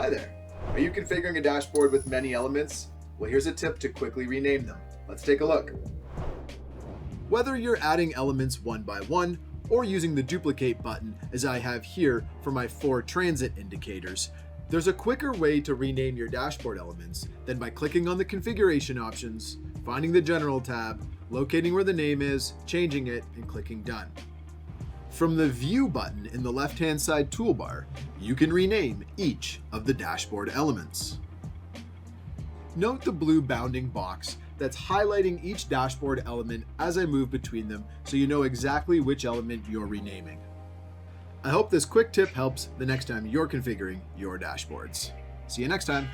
Hi there. Are you configuring a dashboard with many elements? Well, here's a tip to quickly rename them. Let's take a look. Whether you're adding elements one by one or using the duplicate button as I have here for my 4 transit indicators, there's a quicker way to rename your dashboard elements than by clicking on the configuration options, finding the general tab, locating where the name is, changing it, and clicking done. From the View button in the left-hand side toolbar, you can rename each of the dashboard elements. Note the blue bounding box that's highlighting each dashboard element as I move between them so you know exactly which element you're renaming. I hope this quick tip helps the next time you're configuring your dashboards. See you next time.